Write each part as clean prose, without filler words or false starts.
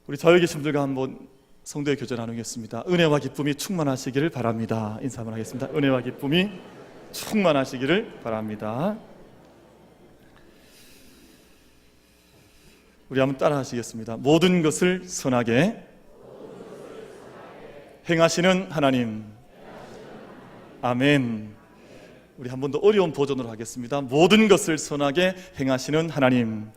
우리 자유에 계신 분들과 한번 성도의 교제 나누겠습니다. 은혜와 기쁨이 충만하시기를 바랍니다. 인사 한번 하겠습니다. 은혜와 기쁨이 충만하시기를 바랍니다. 우리 한번 따라 하시겠습니다. 모든 것을 선하게 행하시는 하나님. 아멘. 우리 한 번 더 어려운 버전으로 하겠습니다. 모든 것을 선하게 행하시는 하나님.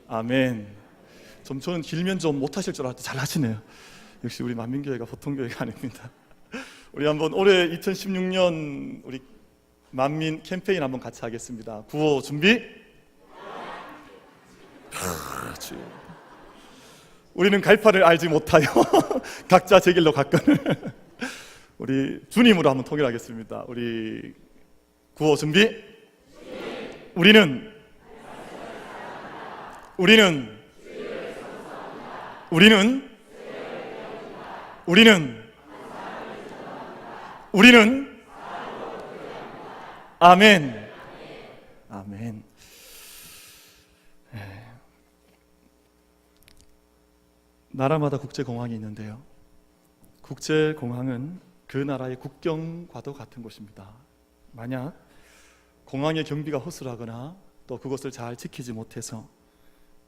아멘. 저는 길면 좀 못하실 줄 알았는데 잘 하시네요. 역시 우리 만민교회가 보통 교회가 아닙니다. 우리 한번 올해 2016년 우리 만민 캠페인 한번 같이 하겠습니다. 구호 준비. 우리는 갈판을 알지 못하여 각자 제 길로 갔거늘. 우리 주님으로 한번 통일하겠습니다. 우리 구호 준비. 우리는 아멘. 아멘. 나라마다 국제공항이 있는데요, 국제공항은 그 나라의 국경과도 같은 곳입니다. 만약 공항의 경비가 허술하거나 또 그것을 잘 지키지 못해서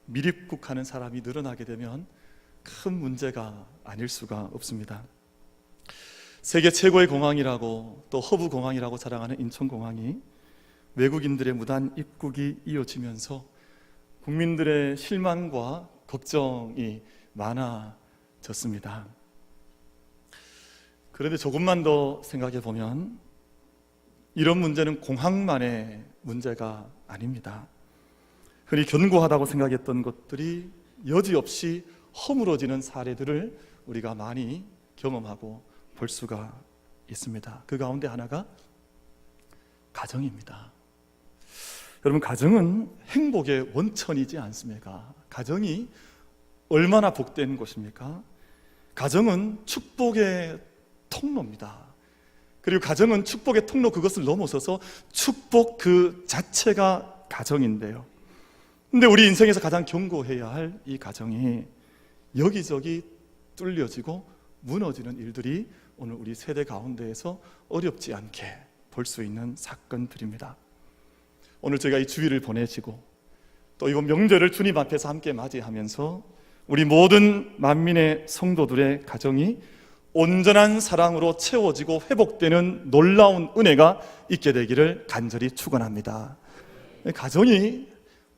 미입국하는 사람이 늘어나게 되면 큰 문제가 아닐 수가 없습니다. 세계 최고의 공항이라고 또 허브 공항이라고 자랑하는 인천공항이 외국인들의 무단 입국이 이어지면서 국민들의 실망과 걱정이 많아졌습니다. 그런데 조금만 더 생각해 보면 이런 문제는 공항만의 문제가 아닙니다. 흔히 견고하다고 생각했던 것들이 여지없이 허물어지는 사례들을 우리가 많이 경험하고 볼 수가 있습니다. 그 가운데 하나가 가정입니다. 여러분, 가정은 행복의 원천이지 않습니까? 가정이 얼마나 복된 곳입니까? 가정은 축복의 통로입니다. 그리고 가정은 축복의 통로, 그것을 넘어서서 축복 그 자체가 가정인데요, 근데 우리 인생에서 가장 경고해야 할 이 가정이 여기저기 뚫려지고 무너지는 일들이 오늘 우리 세대 가운데에서 어렵지 않게 볼 수 있는 사건들입니다. 오늘 저희가 이 주일을 보내시고 또 이번 명절을 주님 앞에서 함께 맞이하면서 우리 모든 만민의 성도들의 가정이 온전한 사랑으로 채워지고 회복되는 놀라운 은혜가 있게 되기를 간절히 축원합니다. 가정이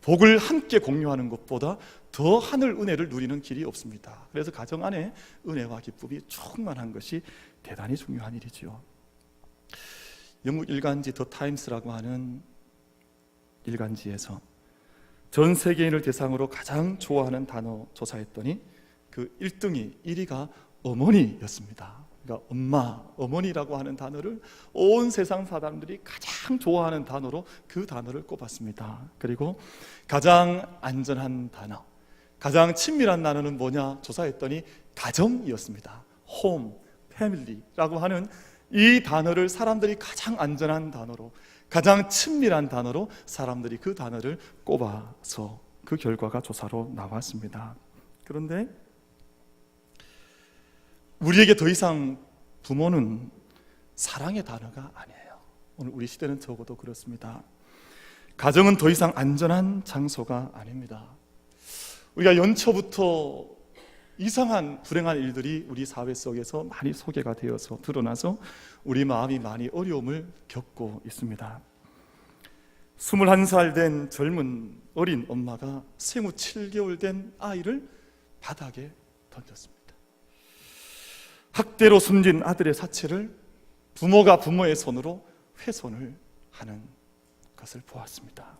복을 함께 공유하는 것보다 더 하늘 은혜를 누리는 길이 없습니다. 그래서 가정 안에 은혜와 기쁨이 충만한 것이 대단히 중요한 일이지요. 영국 일간지 더 타임스라고 하는 일간지에서 전 세계인을 대상으로 가장 좋아하는 단어 조사했더니 그 1위가 어머니였습니다. 그러니까 엄마, 어머니라고 하는 단어를 온 세상 사람들이 가장 좋아하는 단어로 그 단어를 꼽았습니다. 그리고 가장 안전한 단어, 가장 친밀한 단어는 뭐냐 조사했더니 가정이었습니다. 홈, 패밀리라고 하는 이 단어를 사람들이 가장 안전한 단어로, 가장 친밀한 단어로 사람들이 그 단어를 꼽아서 그 결과가 조사로 나왔습니다. 그런데 우리에게 더 이상 부모는 사랑의 단어가 아니에요. 오늘 우리 시대는 적어도 그렇습니다. 가정은 더 이상 안전한 장소가 아닙니다. 우리가 연초부터 이상한 불행한 일들이 우리 사회 속에서 많이 소개가 되어서 드러나서 우리 마음이 많이 어려움을 겪고 있습니다. 21살 된 젊은 어린 엄마가 생후 7개월 된 아이를 바닥에 던졌습니다. 학대로 숨진 아들의 사체를 부모가 부모의 손으로 훼손을 하는 것을 보았습니다.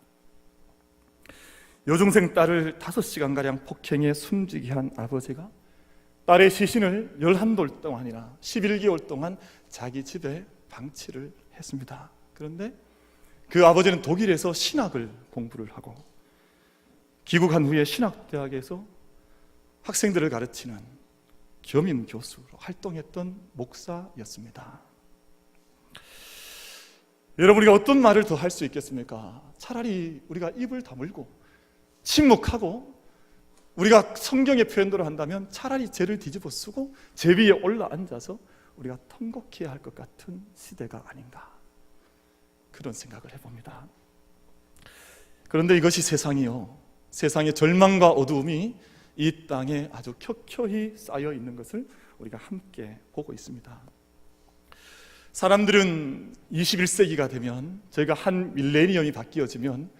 여중생 딸을 5시간가량 폭행해 숨지게 한 아버지가 딸의 시신을 11돌 동안이나 11개월 동안 자기 집에 방치를 했습니다. 그런데 그 아버지는 독일에서 신학을 공부를 하고 귀국한 후에 신학대학에서 학생들을 가르치는 겸임 교수로 활동했던 목사였습니다. 여러분, 우리가 어떤 말을 더 할 수 있겠습니까? 차라리 우리가 입을 다물고 침묵하고 우리가 성경의 표현대로 한다면 차라리 죄를 뒤집어 쓰고 죄 위에 올라앉아서 우리가 통곡해야 할 것 같은 시대가 아닌가, 그런 생각을 해봅니다. 그런데 이것이 세상이요, 세상의 절망과 어두움이 이 땅에 아주 켜켜이 쌓여 있는 것을 우리가 함께 보고 있습니다. 사람들은 21세기가 되면, 저희가 한 밀레니엄이 바뀌어지면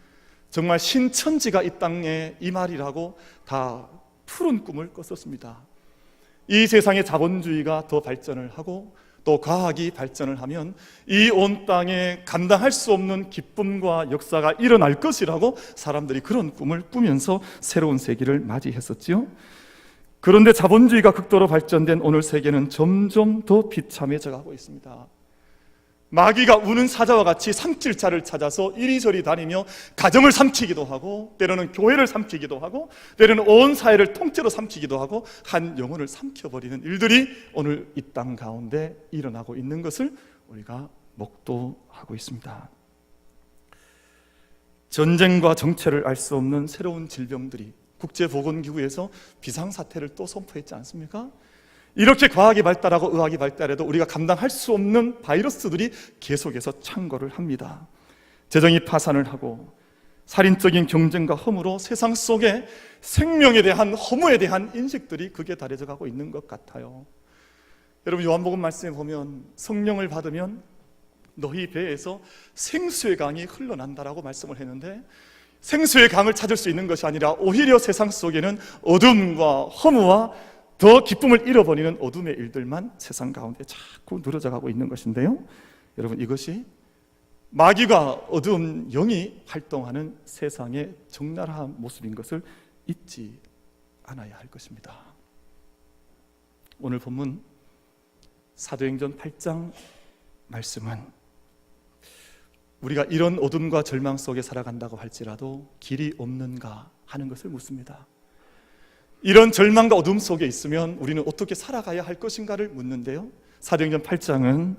정말 신천지가 이 땅에 임하리라고 다 푸른 꿈을 꿨었습니다. 이 세상의 자본주의가 더 발전을 하고 또 과학이 발전을 하면 이 온 땅에 감당할 수 없는 기쁨과 역사가 일어날 것이라고 사람들이 그런 꿈을 꾸면서 새로운 세기를 맞이했었지요. 그런데 자본주의가 극도로 발전된 오늘 세계는 점점 더 비참해져 가고 있습니다. 마귀가 우는 사자와 같이 삼킬자를 찾아서 이리저리 다니며 가정을 삼키기도 하고, 때로는 교회를 삼키기도 하고, 때로는 온 사회를 통째로 삼키기도 하고, 한 영혼을 삼켜버리는 일들이 오늘 이 땅 가운데 일어나고 있는 것을 우리가 목도하고 있습니다. 전쟁과 정체를 알 수 없는 새로운 질병들이 국제보건기구에서 비상사태를 또 선포했지 않습니까? 이렇게 과학이 발달하고 의학이 발달해도 우리가 감당할 수 없는 바이러스들이 계속해서 창궐을 합니다. 재정이 파산을 하고 살인적인 경쟁과 허무로 세상 속에 생명에 대한 허무에 대한 인식들이 극에 달해져 가고 있는 것 같아요. 여러분, 요한복음 말씀에 보면 성령을 받으면 너희 배에서 생수의 강이 흘러난다라고 말씀을 했는데, 생수의 강을 찾을 수 있는 것이 아니라 오히려 세상 속에는 어둠과 허무와 더 기쁨을 잃어버리는 어둠의 일들만 세상 가운데 자꾸 늘어져 가고 있는 것인데요, 여러분, 이것이 마귀가 어두운 영이 활동하는 세상의 적나라한 모습인 것을 잊지 않아야 할 것입니다. 오늘 본문 사도행전 8장 말씀은 우리가 이런 어둠과 절망 속에 살아간다고 할지라도 길이 없는가 하는 것을 묻습니다. 이런 절망과 어둠 속에 있으면 우리는 어떻게 살아가야 할 것인가를 묻는데요, 사도행전 8장은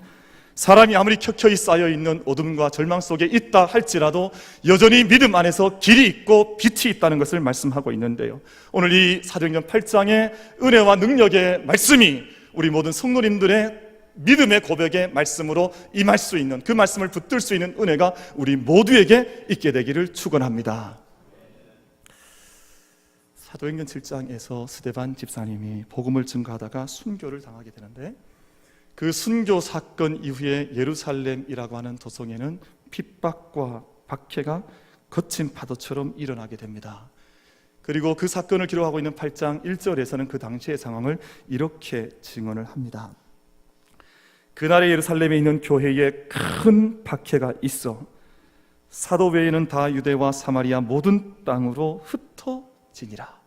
사람이 아무리 켜켜이 쌓여있는 어둠과 절망 속에 있다 할지라도 여전히 믿음 안에서 길이 있고 빛이 있다는 것을 말씀하고 있는데요, 오늘 이 사도행전 8장의 은혜와 능력의 말씀이 우리 모든 성도님들의 믿음의 고백의 말씀으로 임할 수 있는, 그 말씀을 붙들 수 있는 은혜가 우리 모두에게 있게 되기를 축원합니다. 사도행전 7장에서 스데반 집사님이 복음을 증거하다가 순교를 당하게 되는데, 그 순교 사건 이후에 예루살렘이라고 하는 도성에는 핍박과 박해가 거친 파도처럼 일어나게 됩니다. 그리고 그 사건을 기록하고 있는 8장 1절에서는 그 당시의 상황을 이렇게 증언을 합니다. 그날의 예루살렘에 있는 교회에 큰 박해가 있어 사도 외에는 다 유대와 사마리아 모든 땅으로 흩어지니라.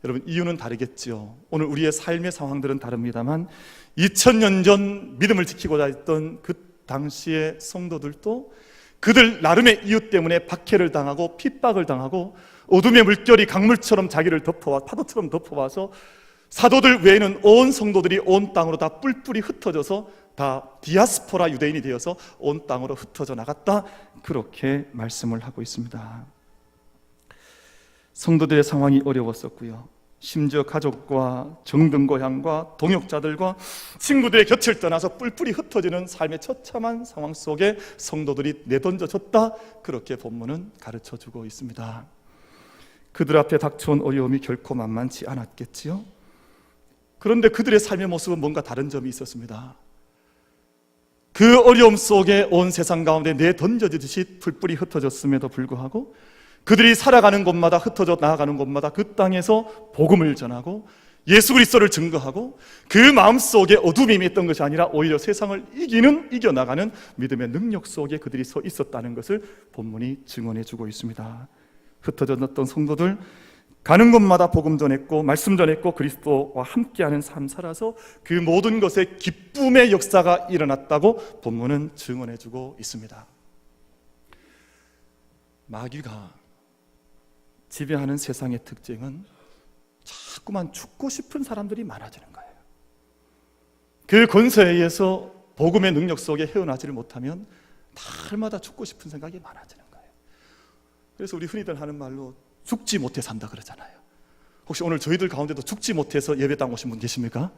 여러분, 이유는 다르겠죠. 오늘 우리의 삶의 상황들은 다릅니다만 2000년 전 믿음을 지키고자 했던 그 당시의 성도들도 그들 나름의 이유 때문에 박해를 당하고 핍박을 당하고 어둠의 물결이 강물처럼 자기를 덮어와 파도처럼 덮어와서 사도들 외에는 온 성도들이 온 땅으로 다 뿔뿔이 흩어져서 다 디아스포라 유대인이 되어서 온 땅으로 흩어져 나갔다, 그렇게 말씀을 하고 있습니다. 성도들의 상황이 어려웠었고요, 심지어 가족과 정든 고향과 동역자들과 친구들의 곁을 떠나서 뿔뿔이 흩어지는 삶의 처참한 상황 속에 성도들이 내던져졌다, 그렇게 본문은 가르쳐주고 있습니다. 그들 앞에 닥쳐온 어려움이 결코 만만치 않았겠지요. 그런데 그들의 삶의 모습은 뭔가 다른 점이 있었습니다. 그 어려움 속에 온 세상 가운데 내던져지듯이 뿔뿔이 흩어졌음에도 불구하고 그들이 살아가는 곳마다, 흩어져 나아가는 곳마다 그 땅에서 복음을 전하고 예수 그리스도를 증거하고 그 마음속에 어둠이 임했던 것이 아니라 오히려 세상을 이겨나가는 믿음의 능력 속에 그들이 서 있었다는 것을 본문이 증언해 주고 있습니다. 흩어졌던 성도들, 가는 곳마다 복음 전했고 말씀 전했고 그리스도와 함께하는 삶 살아서 그 모든 것에 기쁨의 역사가 일어났다고 본문은 증언해 주고 있습니다. 마귀가 지배하는 세상의 특징은 자꾸만 죽고 싶은 사람들이 많아지는 거예요. 그 권세에 의해서 복음의 능력 속에 헤어나지를 못하면 날마다 죽고 싶은 생각이 많아지는 거예요. 그래서 우리 흔히들 하는 말로 죽지 못해 산다 그러잖아요. 혹시 오늘 저희들 가운데도 죽지 못해서 예배당 오신 분 계십니까?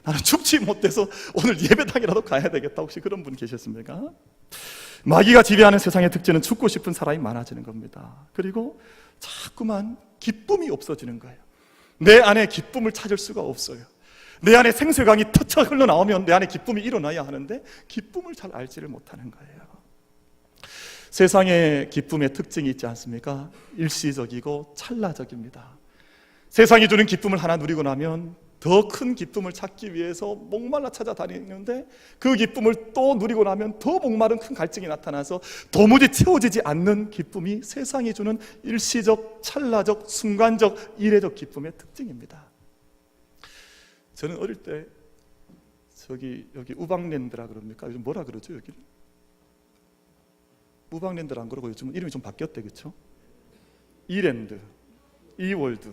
나는 죽지 못해서 오늘 예배당이라도 가야 되겠다. 혹시 그런 분 계셨습니까? 마귀가 지배하는 세상의 특징은 죽고 싶은 사람이 많아지는 겁니다. 그리고 자꾸만 기쁨이 없어지는 거예요. 내 안에 기쁨을 찾을 수가 없어요. 내 안에 생수강이 터쳐 흘러나오면 내 안에 기쁨이 일어나야 하는데 기쁨을 잘 알지를 못하는 거예요. 세상의 기쁨의 특징이 있지 않습니까? 일시적이고 찰나적입니다. 세상이 주는 기쁨을 하나 누리고 나면 더 큰 기쁨을 찾기 위해서 목말라 찾아다니는데 그 기쁨을 또 누리고 나면 더 목마른 큰 갈증이 나타나서 도무지 채워지지 않는 기쁨이 세상이 주는 일시적, 찰나적, 순간적, 이례적 기쁨의 특징입니다. 저는 어릴 때 여기 우방랜드라 그럽니까? 요즘 뭐라 그러죠 여기를? 우방랜드라 안 그러고 요즘 이름이 좀 바뀌었대, 그렇죠? 이랜드, 이월드.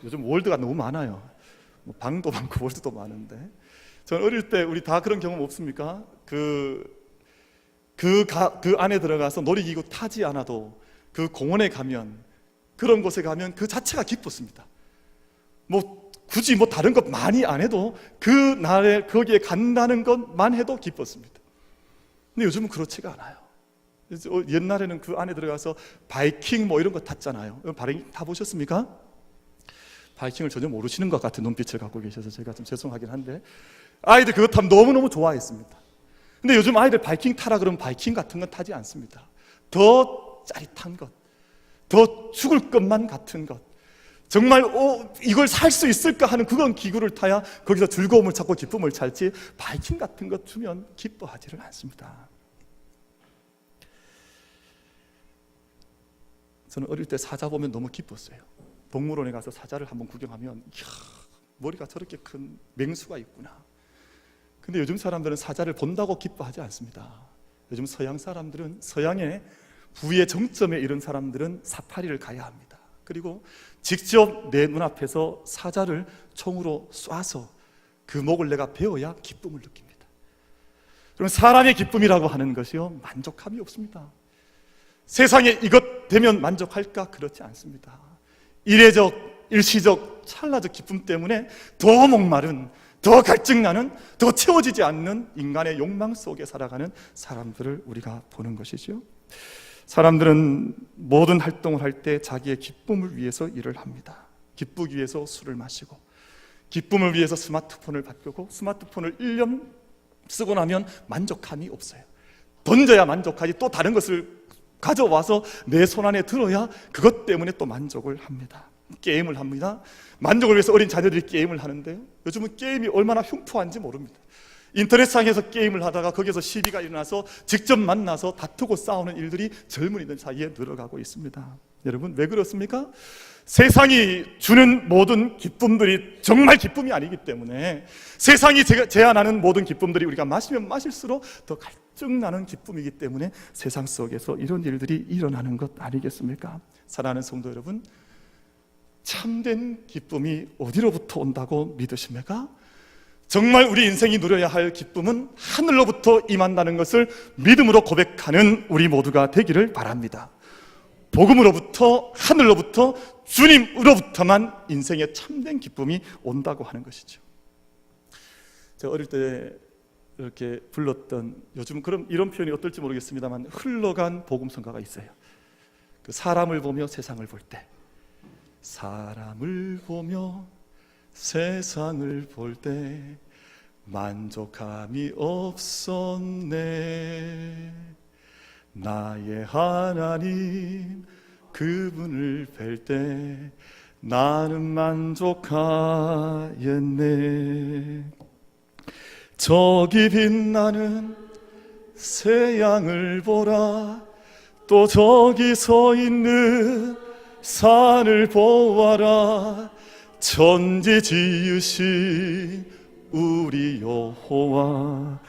요즘 월드가 너무 많아요. 방도 많고 월드도 많은데, 저는 어릴 때 우리 다 그런 경험 없습니까? 그 안에 들어가서 놀이기구 타지 않아도 그 공원에 가면, 그런 곳에 가면 그 자체가 기뻤습니다. 굳이 다른 것 많이 안 해도 그 날에 거기에 간다는 것만 해도 기뻤습니다. 근데 요즘은 그렇지가 않아요. 옛날에는 그 안에 들어가서 바이킹 이런 거 탔잖아요. 바이킹 타보셨습니까? 바이킹을 전혀 모르시는 것 같은 눈빛을 갖고 계셔서 제가 좀 죄송하긴 한데, 아이들 그거 타면 너무너무 좋아했습니다. 근데 요즘 아이들 바이킹 타라 그러면 바이킹 같은 건 타지 않습니다. 더 짜릿한 것, 더 죽을 것만 같은 것, 정말 이걸 살 수 있을까 하는 그런 기구를 타야 거기서 즐거움을 찾고 기쁨을 찾지, 바이킹 같은 것 주면 기뻐하지를 않습니다. 저는 어릴 때 사자 보면 너무 기뻤어요. 동물원에 가서 사자를 한번 구경하면, 이야, 머리가 저렇게 큰 맹수가 있구나. 근데 요즘 사람들은 사자를 본다고 기뻐하지 않습니다. 요즘 서양 사람들은, 서양의 부의 정점에 이른 사람들은 사파리를 가야 합니다. 그리고 직접 내 눈앞에서 사자를 총으로 쏴서 그 목을 내가 베어야 기쁨을 느낍니다. 그럼 사람의 기쁨이라고 하는 것이요, 만족함이 없습니다. 세상에 이것 되면 만족할까? 그렇지 않습니다. 이례적, 일시적, 찰나적 기쁨 때문에 더 목마른, 더 갈증나는, 더 채워지지 않는 인간의 욕망 속에 살아가는 사람들을 우리가 보는 것이죠. 사람들은 모든 활동을 할 때 자기의 기쁨을 위해서 일을 합니다. 기쁘기 위해서 술을 마시고, 기쁨을 위해서 스마트폰을 바꾸고, 스마트폰을 1년 쓰고 나면 만족함이 없어요. 던져야 만족하지, 또 다른 것을 가져와서 내 손 안에 들어야 그것 때문에 또 만족을 합니다. 게임을 합니다. 만족을 위해서 어린 자녀들이 게임을 하는데요, 요즘은 게임이 얼마나 흉포한지 모릅니다. 인터넷상에서 게임을 하다가 거기서 시비가 일어나서 직접 만나서 다투고 싸우는 일들이 젊은이들 사이에 늘어가고 있습니다. 여러분, 왜 그렇습니까? 세상이 주는 모든 기쁨들이 정말 기쁨이 아니기 때문에, 세상이 제안하는 모든 기쁨들이 우리가 마시면 마실수록 더 갈증나는 기쁨이기 때문에 세상 속에서 이런 일들이 일어나는 것 아니겠습니까? 사랑하는 성도 여러분, 참된 기쁨이 어디로부터 온다고 믿으십니까? 정말 우리 인생이 누려야 할 기쁨은 하늘로부터 임한다는 것을 믿음으로 고백하는 우리 모두가 되기를 바랍니다. 복음으로부터, 하늘로부터, 주님으로부터만 인생의 참된 기쁨이 온다고 하는 것이죠. 제가 어릴 때 이렇게 불렀던, 요즘 그럼 이런 표현이 어떨지 모르겠습니다만, 흘러간 복음성가가 있어요. 그 사람을 보며 세상을 볼 때, 사람을 보며 세상을 볼 때 만족함이 없었네. 나의 하나님 그분을 뵐 때 나는 만족하였네. 저기 빛나는 새양을 보라. 또 저기 서 있는 산을 보아라. 천지 지으신 우리 여호와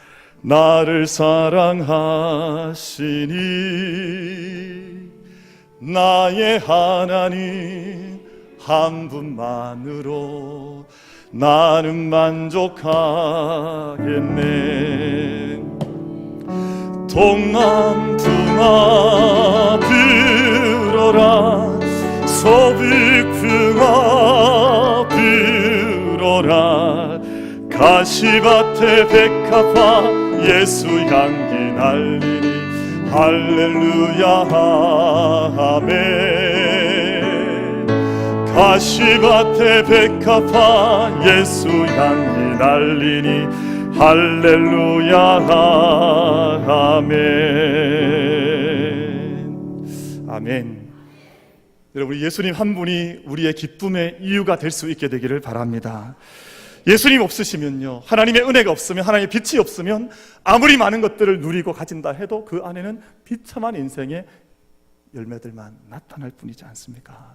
나를 사랑하시니 나의 하나님 한 분만으로 나는 만족하겠네. 동남풍아 불어라. 가시밭에 백합화 예수 향기 날리니 할렐루야 아멘. 가시밭에 백합화 예수 향기 날리니 할렐루야 아멘. 아멘. 여러분, 예수님 한 분이 우리의 기쁨의 이유가 될 수 있게 되기를 바랍니다. 예수님 없으시면요, 하나님의 은혜가 없으면, 하나님의 빛이 없으면 아무리 많은 것들을 누리고 가진다 해도 그 안에는 비참한 인생의 열매들만 나타날 뿐이지 않습니까?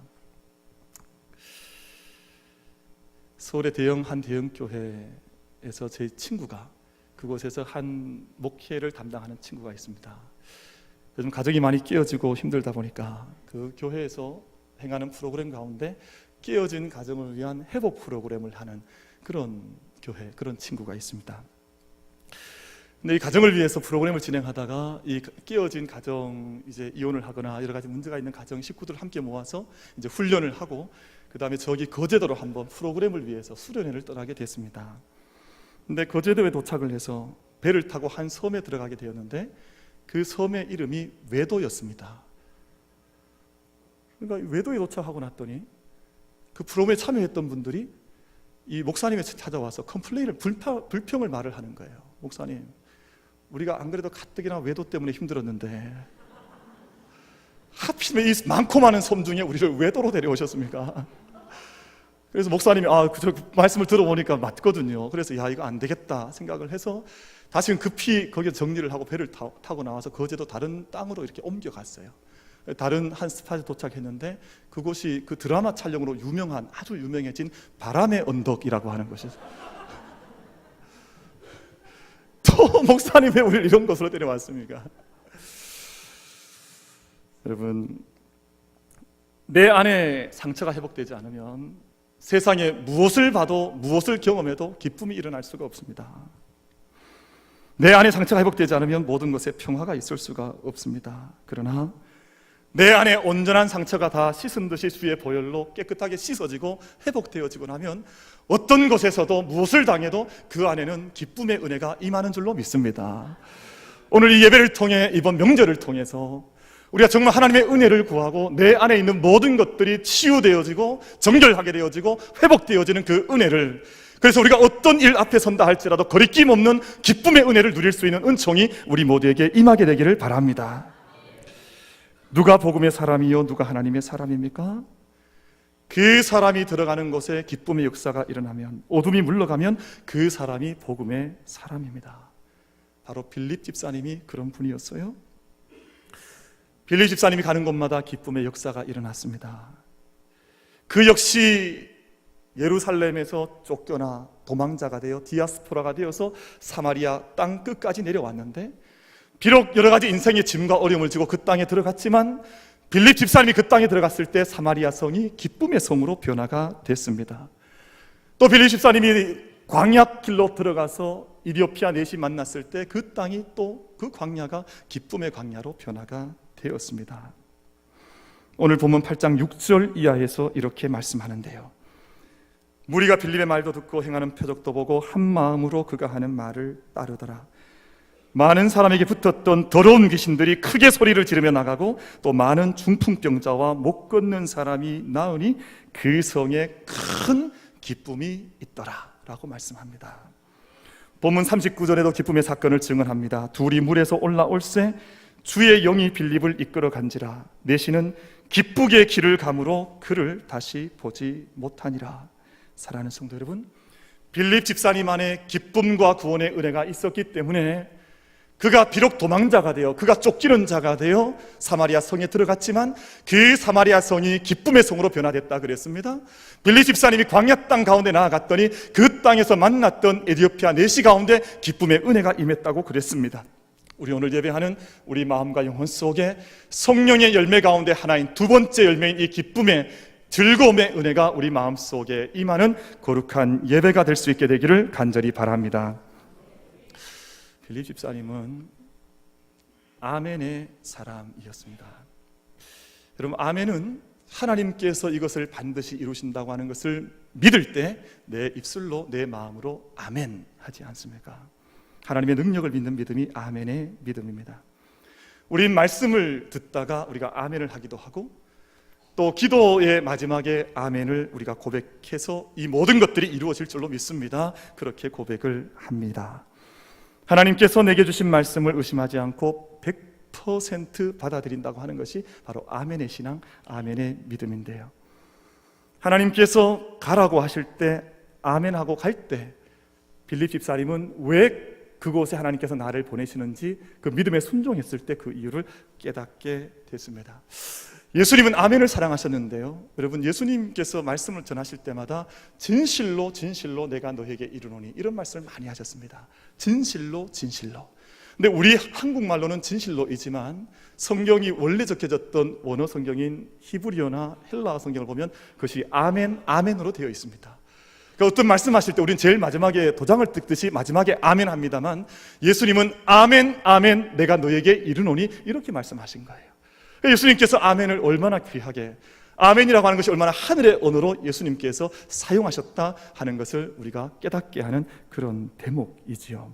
서울의 한 대형 교회에서 제 친구가, 그곳에서 한 목회를 담당하는 친구가 있습니다. 요즘 가정이 많이 깨어지고 힘들다 보니까 그 교회에서 행하는 프로그램 가운데 깨어진 가정을 위한 회복 프로그램을 하는 그런 교회, 그런 친구가 있습니다. 근데 이 가정을 위해서 프로그램을 진행하다가 이 깨어진 가정, 이제 이혼을 하거나 여러 가지 문제가 있는 가정 식구들을 함께 모아서 이제 훈련을 하고, 그 다음에 저기 거제도로 한번 프로그램을 위해서 수련회를 떠나게 됐습니다. 근데 거제도에 도착을 해서 배를 타고 한 섬에 들어가게 되었는데 그 섬의 이름이 외도였습니다. 그러니까 외도에 도착하고 났더니 그 프로그램에 참여했던 분들이 이 목사님이 찾아와서 컴플레인을, 불평을 말을 하는 거예요. 목사님, 우리가 안 그래도 가뜩이나 외도 때문에 힘들었는데 하필이면 이 많고 많은 섬 중에 우리를 외도로 데려오셨습니까? 그래서 목사님이 그 말씀을 들어보니까 맞거든요. 그래서 이거 안 되겠다 생각을 해서 다시는 급히 거기에 정리를 하고 배를 타고 나와서 거제도 다른 땅으로 이렇게 옮겨갔어요. 다른 한 스팟에 도착했는데 그곳이 그 드라마 촬영으로 유명한, 아주 유명해진 바람의 언덕이라고 하는 것이죠. 또 목사님 왜 우리를 이런 곳으로 데려왔습니까? 여러분, 내 안에 상처가 회복되지 않으면 세상에 무엇을 봐도, 무엇을 경험해도 기쁨이 일어날 수가 없습니다. 내 안에 상처가 회복되지 않으면 모든 것에 평화가 있을 수가 없습니다. 그러나 내 안에 온전한 상처가 다 씻은 듯이 주의 보혈로 깨끗하게 씻어지고 회복되어지고 나면 어떤 곳에서도 무엇을 당해도 그 안에는 기쁨의 은혜가 임하는 줄로 믿습니다. 오늘 이 예배를 통해, 이번 명절을 통해서 우리가 정말 하나님의 은혜를 구하고 내 안에 있는 모든 것들이 치유되어지고 정결하게 되어지고 회복되어지는 그 은혜를, 그래서 우리가 어떤 일 앞에 선다 할지라도 거리낌 없는 기쁨의 은혜를 누릴 수 있는 은총이 우리 모두에게 임하게 되기를 바랍니다. 누가 복음의 사람이요 누가 하나님의 사람입니까? 그 사람이 들어가는 곳에 기쁨의 역사가 일어나면, 어둠이 물러가면 그 사람이 복음의 사람입니다. 바로 빌립 집사님이 그런 분이었어요. 빌립 집사님이 가는 곳마다 기쁨의 역사가 일어났습니다. 그 역시 예루살렘에서 쫓겨나 도망자가 되어 디아스포라가 되어서 사마리아 땅 끝까지 내려왔는데, 비록 여러 가지 인생의 짐과 어려움을 지고 그 땅에 들어갔지만 빌립 집사님이 그 땅에 들어갔을 때 사마리아 성이 기쁨의 성으로 변화가 됐습니다. 또 빌립 집사님이 광야길로 들어가서 이디오피아 내시 만났을 때 그 땅이 또 그 광야가 기쁨의 광야로 변화가 되었습니다. 오늘 본문 8장 6절 이하에서 이렇게 말씀하는데요, 무리가 빌립의 말도 듣고 행하는 표적도 보고 한 마음으로 그가 하는 말을 따르더라. 많은 사람에게 붙었던 더러운 귀신들이 크게 소리를 지르며 나가고 또 많은 중풍병자와 못 걷는 사람이 나으니 그 성에 큰 기쁨이 있더라 라고 말씀합니다. 본문 39절에도 기쁨의 사건을 증언합니다. 둘이 물에서 올라올새 주의 영이 빌립을 이끌어 간지라. 내시는 기쁘게 길을 가므로 그를 다시 보지 못하니라. 사랑하는 성도 여러분, 빌립 집사님 안에 기쁨과 구원의 은혜가 있었기 때문에 그가 비록 도망자가 되어, 그가 쫓기는 자가 되어 사마리아 성에 들어갔지만 그 사마리아 성이 기쁨의 성으로 변화됐다 그랬습니다. 빌립 집사님이 광야 땅 가운데 나아갔더니 그 땅에서 만났던 에티오피아 내시 가운데 기쁨의 은혜가 임했다고 그랬습니다. 우리 오늘 예배하는 우리 마음과 영혼 속에 성령의 열매 가운데 하나인 두 번째 열매인 이 기쁨의, 즐거움의 은혜가 우리 마음 속에 임하는 거룩한 예배가 될 수 있게 되기를 간절히 바랍니다. 빌립 집사님은 아멘의 사람이었습니다. 여러분, 아멘은 하나님께서 이것을 반드시 이루신다고 하는 것을 믿을 때 내 입술로 내 마음으로 아멘 하지 않습니까? 하나님의 능력을 믿는 믿음이 아멘의 믿음입니다. 우린 말씀을 듣다가 우리가 아멘을 하기도 하고 또 기도의 마지막에 아멘을 우리가 고백해서 이 모든 것들이 이루어질 줄로 믿습니다. 그렇게 고백을 합니다. 하나님께서 내게 주신 말씀을 의심하지 않고 100% 받아들인다고 하는 것이 바로 아멘의 신앙, 아멘의 믿음인데요. 하나님께서 가라고 하실 때 아멘하고 갈 때 빌립 집사님은 왜 그곳에 하나님께서 나를 보내시는지 그 믿음에 순종했을 때 그 이유를 깨닫게 됐습니다. 예수님은 아멘을 사랑하셨는데요, 여러분, 예수님께서 말씀을 전하실 때마다 진실로 진실로 내가 너에게 이르노니 이런 말씀을 많이 하셨습니다. 진실로 진실로. 근데 우리 한국말로는 진실로이지만 성경이 원래 적혀졌던 원어 성경인 히브리어나 헬라어 성경을 보면 그것이 아멘, 아멘으로 되어 있습니다. 그러니까 어떤 말씀하실 때 우리는 제일 마지막에 도장을 뜯듯이 마지막에 아멘 합니다만 예수님은 아멘, 아멘 내가 너에게 이르노니 이렇게 말씀하신 거예요. 예수님께서 아멘을 얼마나 귀하게, 아멘이라고 하는 것이 얼마나 하늘의 언어로 예수님께서 사용하셨다 하는 것을 우리가 깨닫게 하는 그런 대목이지요.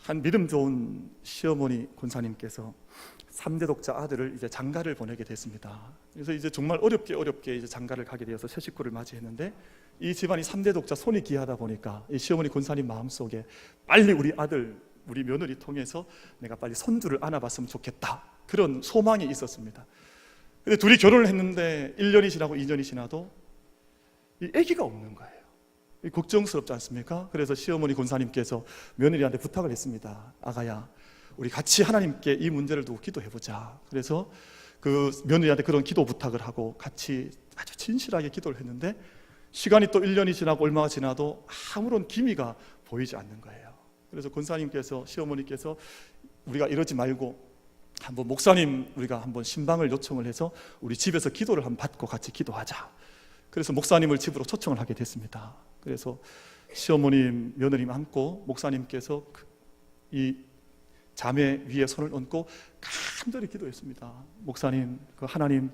한 믿음 좋은 시어머니 권사님께서 3대 독자 아들을 이제 장가를 보내게 됐습니다. 그래서 이제 정말 어렵게 이제 장가를 가게 되어서 새 식구를 맞이했는데 이 집안이 3대 독자 손이 귀하다 보니까 이 시어머니 권사님 마음속에 빨리 우리 아들, 우리 며느리 통해서 내가 빨리 손주를 안아봤으면 좋겠다, 그런 소망이 있었습니다. 근데 둘이 결혼을 했는데 1년이 지나고 2년이 지나도 이 아기가 없는 거예요. 걱정스럽지 않습니까? 그래서 시어머니 권사님께서 며느리한테 부탁을 했습니다. 아가야, 우리 같이 하나님께 이 문제를 두고 기도해보자. 그래서 그 며느리한테 그런 기도 부탁을 하고 같이 아주 진실하게 기도를 했는데 시간이 또 1년이 지나고 얼마가 지나도 아무런 기미가 보이지 않는 거예요. 그래서 권사님께서, 시어머니께서 우리가 이러지 말고 한번 목사님 우리가 한번 신방을 요청을 해서 우리 집에서 기도를 한번 받고 같이 기도하자. 그래서 목사님을 집으로 초청을 하게 됐습니다. 그래서 시어머님, 며느님 안고 목사님께서 이 자매 위에 손을 얹고 간절히 기도했습니다. 목사님, 그 하나님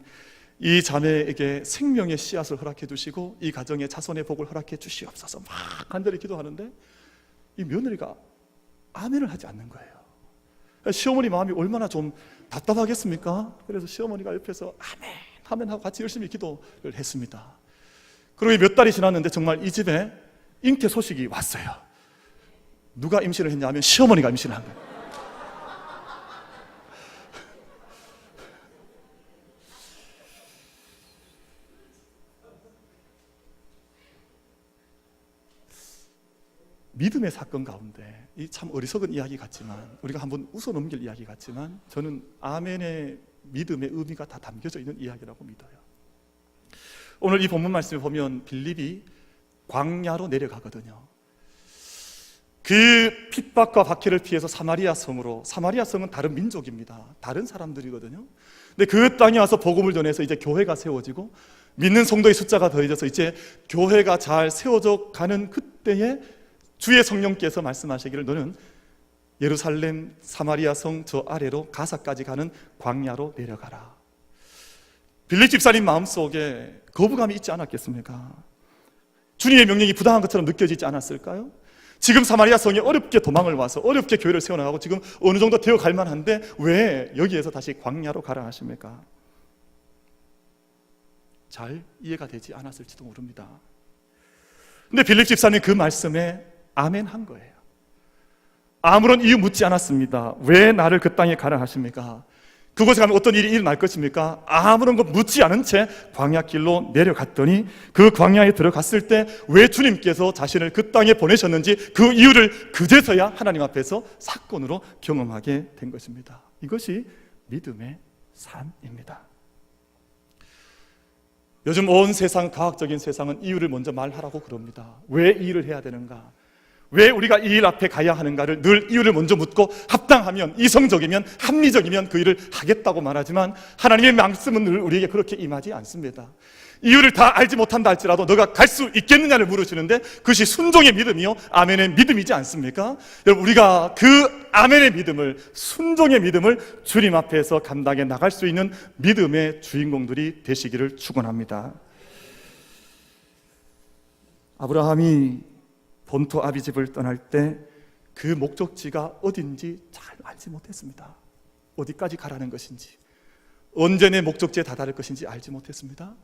이 자매에게 생명의 씨앗을 허락해 주시고 이 가정의 자손의 복을 허락해 주시옵소서. 막 간절히 기도하는데 이 며느리가 아멘을 하지 않는 거예요. 시어머니 마음이 얼마나 좀 답답하겠습니까? 그래서 시어머니가 옆에서 아멘, 아멘 하고 같이 열심히 기도를 했습니다. 그리고 몇 달이 지났는데 정말 이 집에 잉태 소식이 왔어요. 누가 임신을 했냐면 시어머니가 임신을 한 거예요. 믿음의 사건 가운데 이 참 어리석은 이야기 같지만 우리가 한번 웃어 넘길 이야기 같지만 저는 아멘의 믿음의 의미가 다 담겨져 있는 이야기라고 믿어요. 오늘 이 본문 말씀을 보면 빌립이 광야로 내려가거든요. 그 핍박과 박해를 피해서 사마리아 성으로, 사마리아 성은 다른 민족입니다. 다른 사람들이거든요. 근데 그 땅에 와서 복음을 전해서 이제 교회가 세워지고 믿는 성도의 숫자가 더해져서 이제 교회가 잘 세워져 가는 그때에 주의 성령께서 말씀하시기를 너는 예루살렘 사마리아 성 저 아래로 가사까지 가는 광야로 내려가라. 빌립 집사님 마음속에 거부감이 있지 않았겠습니까? 주님의 명령이 부당한 것처럼 느껴지지 않았을까요? 지금 사마리아 성에 어렵게 도망을 와서 어렵게 교회를 세워나가고 지금 어느 정도 되어 갈 만한데 왜 여기에서 다시 광야로 가라 하십니까? 잘 이해가 되지 않았을지도 모릅니다. 근데 빌립 집사님 그 말씀에 아멘 한 거예요. 아무런 이유 묻지 않았습니다. 왜 나를 그 땅에 가라 하십니까? 그곳에 가면 어떤 일이 일어날 것입니까? 아무런 것 묻지 않은 채 광야길로 내려갔더니 그 광야에 들어갔을 때 왜 주님께서 자신을 그 땅에 보내셨는지 그 이유를 그제서야 하나님 앞에서 사건으로 경험하게 된 것입니다. 이것이 믿음의 삶입니다. 요즘 온 세상, 과학적인 세상은 이유를 먼저 말하라고 그럽니다. 왜 이 일을 해야 되는가? 왜 우리가 이 일 앞에 가야 하는가를 늘 이유를 먼저 묻고 합당하면, 이성적이면, 합리적이면 그 일을 하겠다고 말하지만 하나님의 말씀은 늘 우리에게 그렇게 임하지 않습니다. 이유를 다 알지 못한다 할지라도 너가 갈 수 있겠느냐를 물으시는데 그것이 순종의 믿음이요 아멘의 믿음이지 않습니까? 여러분, 우리가 그 아멘의 믿음을, 순종의 믿음을 주님 앞에서 감당해 나갈 수 있는 믿음의 주인공들이 되시기를 축원합니다. 아브라함이 본토 아비집을 떠날 때 그 목적지가 어딘지 잘 알지 못했습니다. 어디까지 가라는 것인지, 언제 내 목적지에 다다를 것인지 알지 못했습니다.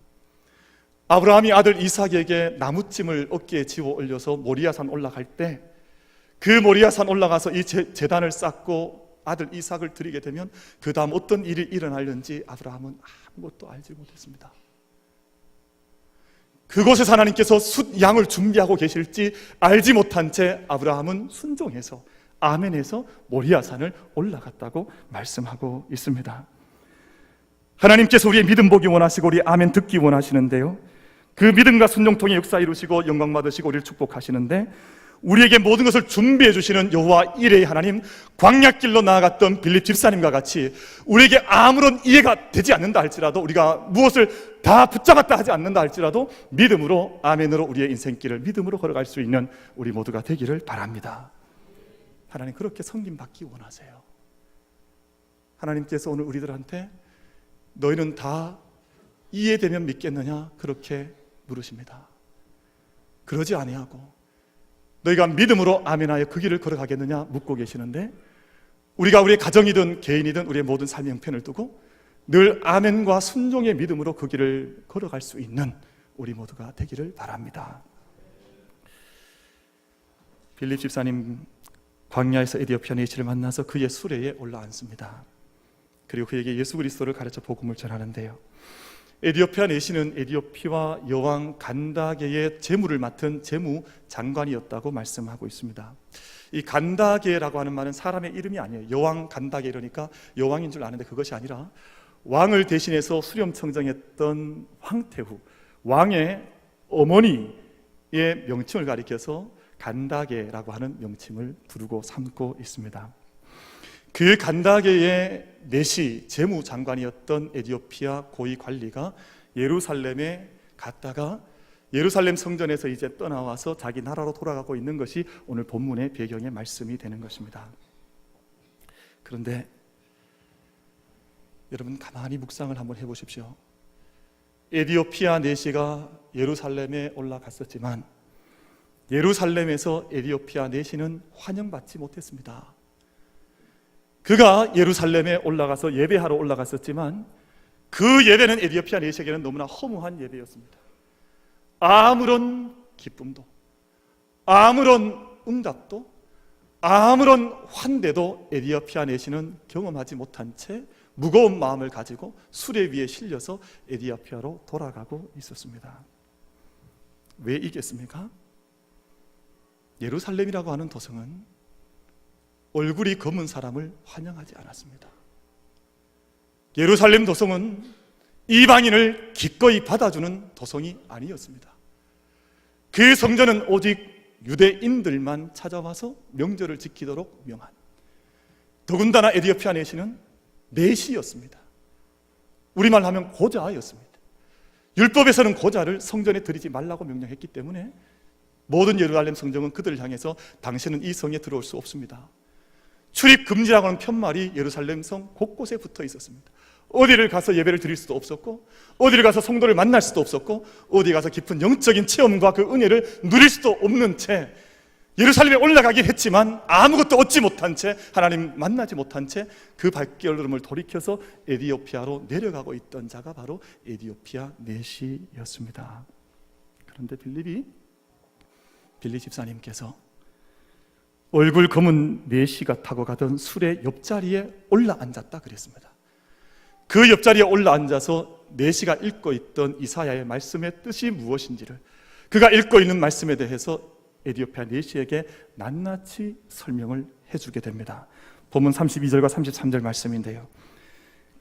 아브라함이 아들 이삭에게 나무찜을 어깨에 지워 올려서 모리아산 올라갈 때, 그 모리아산 올라가서 이 제단을 쌓고 아들 이삭을 드리게 되면 그 다음 어떤 일이 일어나려는지 아브라함은 아무것도 알지 못했습니다. 그곳에서 하나님께서 숫 양을 준비하고 계실지 알지 못한 채 아브라함은 순종해서 아멘해서 모리아산을 올라갔다고 말씀하고 있습니다. 하나님께서 우리의 믿음 보기 원하시고 우리 아멘 듣기 원하시는데요, 그 믿음과 순종 통해 역사 이루시고 영광 받으시고 우리를 축복하시는데, 우리에게 모든 것을 준비해 주시는 여호와 이레의 하나님, 광야길로 나아갔던 빌립 집사님과 같이 우리에게 아무런 이해가 되지 않는다 할지라도, 우리가 무엇을 다 붙잡았다 하지 않는다 할지라도 믿음으로, 아멘으로 우리의 인생길을 믿음으로 걸어갈 수 있는 우리 모두가 되기를 바랍니다. 하나님 그렇게 섬김 받기 원하세요. 하나님께서 오늘 우리들한테 너희는 다 이해되면 믿겠느냐 그렇게 물으십니다. 그러지 아니하고 너희가 믿음으로 아멘하여 그 길을 걸어가겠느냐 묻고 계시는데, 우리가 우리의 가정이든 개인이든 우리의 모든 삶의 형편을 두고 늘 아멘과 순종의 믿음으로 그 길을 걸어갈 수 있는 우리 모두가 되기를 바랍니다. 빌립 집사님 광야에서 에디오피아 내시를 만나서 그의 수레에 올라앉습니다. 그리고 그에게 예수 그리스도를 가르쳐 복음을 전하는데요, 에디오피아 내시는 에디오피아 여왕 간다게의 재무를 맡은 재무 장관이었다고 말씀하고 있습니다. 이 간다게라고 하는 말은 사람의 이름이 아니에요. 여왕 간다게 이러니까 여왕인 줄 아는데 그것이 아니라 왕을 대신해서 수렴청정했던 황태후, 왕의 어머니의 명칭을 가리켜서 간다게라고 하는 명칭을 부르고 삼고 있습니다. 그 간다게의 내시 재무장관이었던 에디오피아 고위 관리가 예루살렘에 갔다가 예루살렘 성전에서 이제 떠나와서 자기 나라로 돌아가고 있는 것이 오늘 본문의 배경의 말씀이 되는 것입니다. 그런데 여러분 가만히 묵상을 한번 해보십시오. 에디오피아 내시가 예루살렘에 올라갔었지만 예루살렘에서 에디오피아 내시는 환영받지 못했습니다. 그가 예루살렘에 올라가서 예배하러 올라갔었지만 그 예배는 에디오피아 내시에게는 너무나 허무한 예배였습니다. 아무런 기쁨도, 아무런 응답도, 아무런 환대도 에디오피아 내시는 경험하지 못한 채 무거운 마음을 가지고 수레 위에 실려서 에디오피아로 돌아가고 있었습니다. 왜 이겠습니까? 예루살렘이라고 하는 도성은 얼굴이 검은 사람을 환영하지 않았습니다. 예루살렘 도성은 이방인을 기꺼이 받아주는 도성이 아니었습니다. 그 성전은 오직 유대인들만 찾아와서 명절을 지키도록 명한, 더군다나 에디오피아 내시는 내시였습니다. 우리말로 하면 고자였습니다. 율법에서는 고자를 성전에 들이지 말라고 명령했기 때문에 모든 예루살렘 성전은 그들을 향해서 당신은 이 성에 들어올 수 없습니다, 출입 금지라고 하는 편말이 예루살렘 성 곳곳에 붙어 있었습니다. 어디를 가서 예배를 드릴 수도 없었고, 어디를 가서 성도를 만날 수도 없었고, 어디 가서 깊은 영적인 체험과 그 은혜를 누릴 수도 없는 채 예루살렘에 올라가긴 했지만 아무것도 얻지 못한 채, 하나님 만나지 못한 채 그 발걸음을 돌이켜서 에디오피아로 내려가고 있던 자가 바로 에디오피아 내시였습니다. 그런데 빌립 집사님께서 얼굴 검은 내시가 타고 가던 수레 옆자리에 올라앉았다 그랬습니다. 그 옆자리에 올라앉아서 내시가 읽고 있던 이사야의 말씀의 뜻이 무엇인지를, 그가 읽고 있는 말씀에 대해서 에디오피아 내시에게 낱낱이 설명을 해주게 됩니다. 본문 32절과 33절 말씀인데요,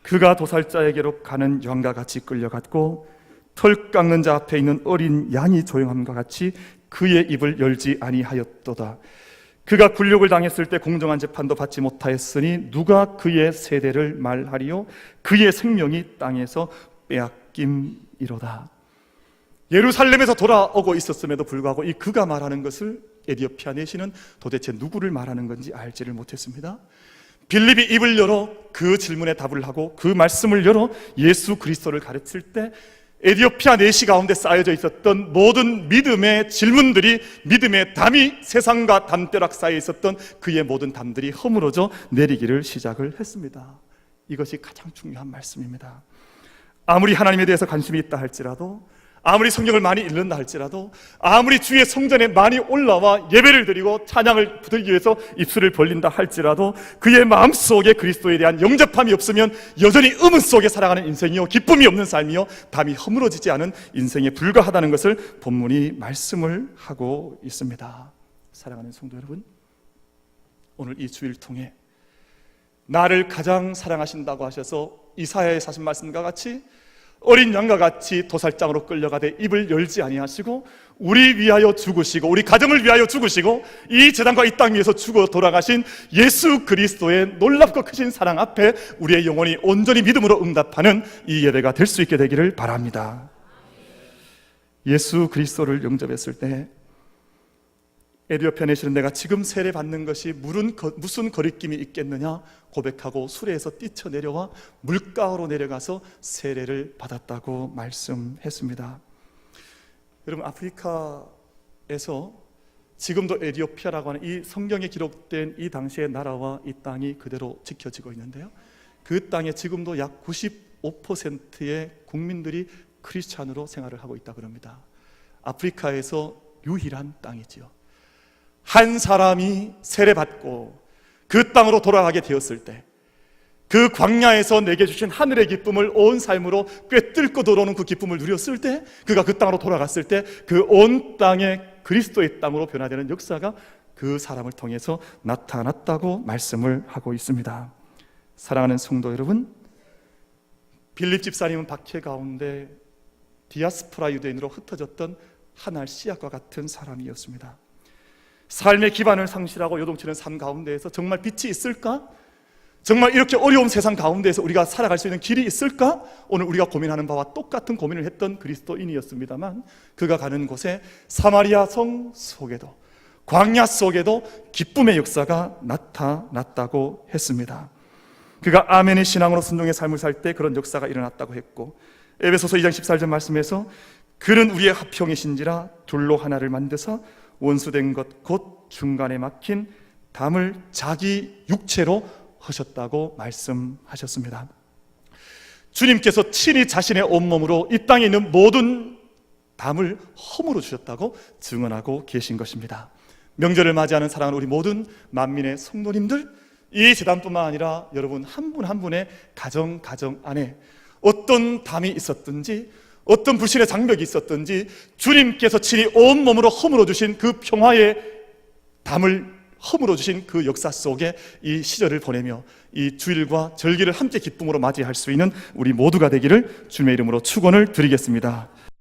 그가 도살자에게로 가는 양과 같이 끌려갔고 털 깎는 자 앞에 있는 어린 양이 조용함과 같이 그의 입을 열지 아니하였도다. 그가 굴욕을 당했을 때 공정한 재판도 받지 못하였으니 누가 그의 세대를 말하리요? 그의 생명이 땅에서 빼앗김이로다. 예루살렘에서 돌아오고 있었음에도 불구하고 이 그가 말하는 것을 에디오피아 내시는 도대체 누구를 말하는 건지 알지를 못했습니다. 빌립이 입을 열어 그 질문에 답을 하고 그 말씀을 열어 예수 그리스도를 가르칠 때 에디오피아 내시 가운데 쌓여져 있었던 모든 믿음의 질문들이, 믿음의 담이, 세상과 담벼락 사이에 있었던 그의 모든 담들이 허물어져 내리기를 시작을 했습니다. 이것이 가장 중요한 말씀입니다. 아무리 하나님에 대해서 관심이 있다 할지라도, 아무리 성경을 많이 읽는다 할지라도, 아무리 주의 성전에 많이 올라와 예배를 드리고 찬양을 드리기 위해서 입술을 벌린다 할지라도 그의 마음속에 그리스도에 대한 영접함이 없으면 여전히 의문 속에 살아가는 인생이요, 기쁨이 없는 삶이요, 담이 허물어지지 않은 인생에 불과하다는 것을 본문이 말씀을 하고 있습니다. 사랑하는 성도 여러분, 오늘 이 주일 통해 나를 가장 사랑하신다고 하셔서 이사야의 사신 말씀과 같이 어린 양과 같이 도살장으로 끌려가되 입을 열지 아니하시고 우리 위하여 죽으시고 우리 가정을 위하여 죽으시고 이 제단과 이 땅 위에서 죽어 돌아가신 예수 그리스도의 놀랍고 크신 사랑 앞에 우리의 영혼이 온전히 믿음으로 응답하는 이 예배가 될 수 있게 되기를 바랍니다. 예수 그리스도를 영접했을 때 에디오피아 내시는 내가 지금 세례받는 것이 무슨 거리낌이 있겠느냐 고백하고 수레에서 뛰쳐내려와 물가로 내려가서 세례를 받았다고 말씀했습니다. 여러분, 아프리카에서 지금도 에디오피아라고 하는 이 성경에 기록된 이 당시의 나라와 이 땅이 그대로 지켜지고 있는데요, 그 땅에 지금도 약 95%의 국민들이 크리스찬으로 생활을 하고 있다고 합니다. 아프리카에서 유일한 땅이지요. 한 사람이 세례받고 그 땅으로 돌아가게 되었을 때, 그 광야에서 내게 주신 하늘의 기쁨을 온 삶으로 꿰뚫고 들어오는 그 기쁨을 누렸을 때, 그가 그 땅으로 돌아갔을 때 그 온 땅에 그리스도의 땅으로 변화되는 역사가 그 사람을 통해서 나타났다고 말씀을 하고 있습니다. 사랑하는 성도 여러분, 빌립 집사님은 박해 가운데 디아스포라 유대인으로 흩어졌던 하나의 씨앗과 같은 사람이었습니다. 삶의 기반을 상실하고 요동치는 삶 가운데에서 정말 빛이 있을까? 정말 이렇게 어려운 세상 가운데에서 우리가 살아갈 수 있는 길이 있을까? 오늘 우리가 고민하는 바와 똑같은 고민을 했던 그리스도인이었습니다만, 그가 가는 곳에 사마리아 성 속에도, 광야 속에도 기쁨의 역사가 나타났다고 했습니다. 그가 아멘의 신앙으로 순종의 삶을 살 때 그런 역사가 일어났다고 했고, 에베소서 2장 14절 말씀에서 그는 우리의 화평이신지라 둘로 하나를 만드사 원수된 것 곧 중간에 막힌 담을 자기 육체로 하셨다고 말씀하셨습니다. 주님께서 친히 자신의 온몸으로 이 땅에 있는 모든 담을 허물어 주셨다고 증언하고 계신 것입니다. 명절을 맞이하는 사랑하는 우리 모든 만민의 성도님들, 이 제단뿐만 아니라 여러분 한 분 한 분의 가정 안에 어떤 담이 있었든지, 어떤 불신의 장벽이 있었든지 주님께서 친히 온몸으로 허물어 주신 그 평화의 담을 허물어 주신 그 역사 속에 이 시절을 보내며 이 주일과 절기를 함께 기쁨으로 맞이할 수 있는 우리 모두가 되기를 주님의 이름으로 축원을 드리겠습니다.